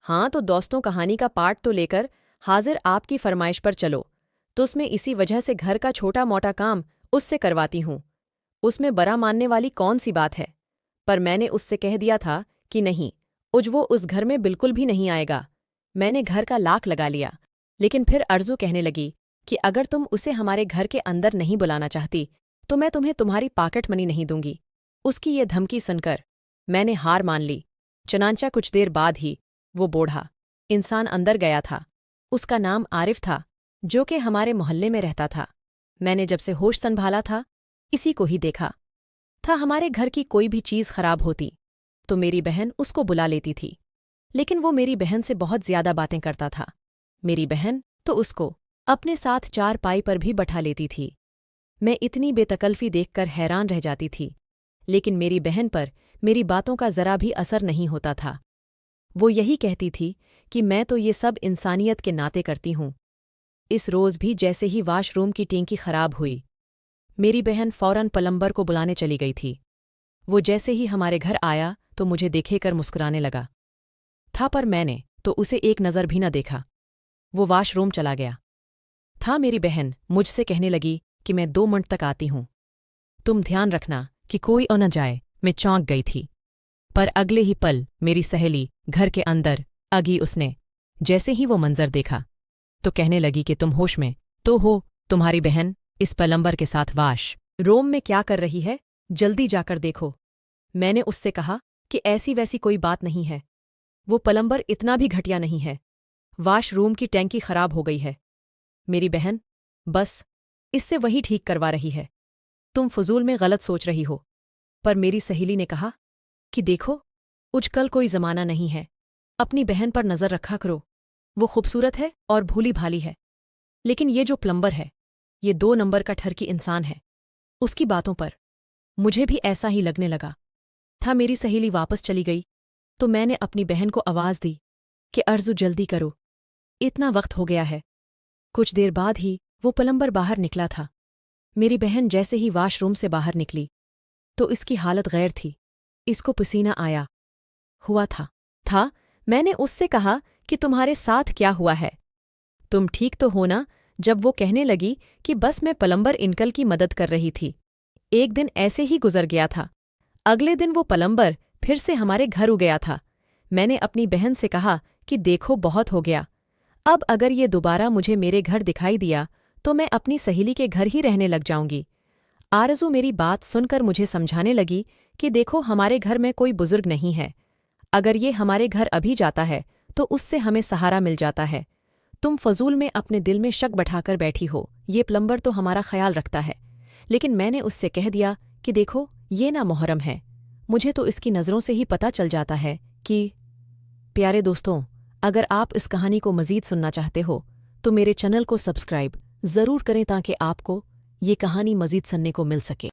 हाँ तो दोस्तों, कहानी का पार्ट तो लेकर हाजिर आपकी फरमाइश पर चलो। तो उसमें इसी वजह से घर का छोटा मोटा काम उससे करवाती हूँ। उसमें बड़ा मानने वाली कौन सी बात है। पर मैंने उससे कह दिया था कि नहीं, वो उस घर में बिल्कुल भी नहीं आएगा। मैंने घर का लाक लगा लिया। लेकिन फिर अर्जू कहने लगी कि अगर तुम उसे हमारे घर के अंदर नहीं बुलाना चाहती तो मैं तुम्हें तुम्हारी पॉकेट मनी नहीं दूंगी। उसकी ये धमकी सुनकर मैंने हार मान ली। चनांचा कुछ देर बाद ही वो बूढ़ा इंसान अंदर गया था। उसका नाम आरिफ था, जो कि हमारे मोहल्ले में रहता था। मैंने जब से होश संभाला था इसी को ही देखा था। हमारे घर की कोई भी चीज़ खराब होती तो मेरी बहन उसको बुला लेती थी, लेकिन वो मेरी बहन से बहुत ज्यादा बातें करता था। मेरी बहन तो उसको अपने साथ चारपाई पर भी बैठा लेती थी। मैं इतनी बेतकल्फी देखकर हैरान रह जाती थी, लेकिन मेरी बहन पर मेरी बातों का जरा भी असर नहीं होता था। वो यही कहती थी कि मैं तो ये सब इंसानियत के नाते करती हूँ। इस रोज़ भी जैसे ही वाशरूम की टैंकी खराब हुई, मेरी बहन फौरन प्लम्बर को बुलाने चली गई थी। वो जैसे ही हमारे घर आया तो मुझे देखेकर मुस्कुराने लगा था, पर मैंने तो उसे एक नज़र भी न देखा। वो वाशरूम चला गया था। मेरी बहन मुझसे कहने लगी कि मैं 2 मिनट तक आती हूँ, तुम ध्यान रखना कि कोई और न जाए। मैं चौंक गई थी, पर अगले ही पल मेरी सहेली घर के अंदर आगी। उसने जैसे ही वो मंजर देखा तो कहने लगी कि तुम होश में तो हो, तुम्हारी बहन इस प्लम्बर के साथ वाश रूम में क्या कर रही है, जल्दी जाकर देखो। मैंने उससे कहा कि ऐसी वैसी कोई बात नहीं है, वो प्लम्बर इतना भी घटिया नहीं है। वाशरूम की टैंकी खराब हो गई है। मेरी बहन बस इससे वही ठीक करवा रही है, तुम फजूल में गलत सोच रही हो। पर मेरी सहेली ने कहा कि देखो, आजकल कोई जमाना नहीं है, अपनी बहन पर नजर रखा करो। वो खूबसूरत है और भूली भाली है, लेकिन ये जो प्लम्बर है ये 2 नंबर का ठरकी इंसान है। उसकी बातों पर मुझे भी ऐसा ही लगने लगा था। मेरी सहेली वापस चली गई तो मैंने अपनी बहन को आवाज़ दी कि अर्जू जल्दी करो, इतना वक्त हो गया है। कुछ देर बाद ही वो प्लम्बर बाहर निकला था। मेरी बहन जैसे ही वाशरूम से बाहर निकली तो इसकी हालत गैर थी। इसको पसीना आया हुआ था। मैंने उससे कहा कि तुम्हारे साथ क्या हुआ है, तुम ठीक तो हो ना। जब वो कहने लगी कि बस मैं प्लम्बर अंकल की मदद कर रही थी, एक दिन ऐसे ही गुजर गया था। अगले दिन वो प्लम्बर फिर से हमारे घर गया था। मैंने अपनी बहन से कहा कि देखो, बहुत हो गया, अब अगर ये दोबारा मुझे मेरे घर दिखाई दिया तो मैं अपनी सहेली के घर ही रहने लग जाऊंगी। आरज़ू मेरी बात सुनकर मुझे समझाने लगी कि देखो, हमारे घर में कोई बुजुर्ग नहीं है, अगर ये हमारे घर अभी जाता है तो उससे हमें सहारा मिल जाता है। तुम फजूल में अपने दिल में शक बैठाकर बैठी हो, ये प्लम्बर तो हमारा ख्याल रखता है। लेकिन मैंने उससे कह दिया कि देखो, ये ना मुहर्रम है, मुझे तो इसकी नज़रों से ही पता चल जाता है कि। प्यारे दोस्तों, अगर आप इस कहानी को मज़ीद सुनना चाहते हो तो मेरे चैनल को सब्सक्राइब ज़रूर करें ताकि आपको ये कहानी मज़ीद सुनने को मिल सके।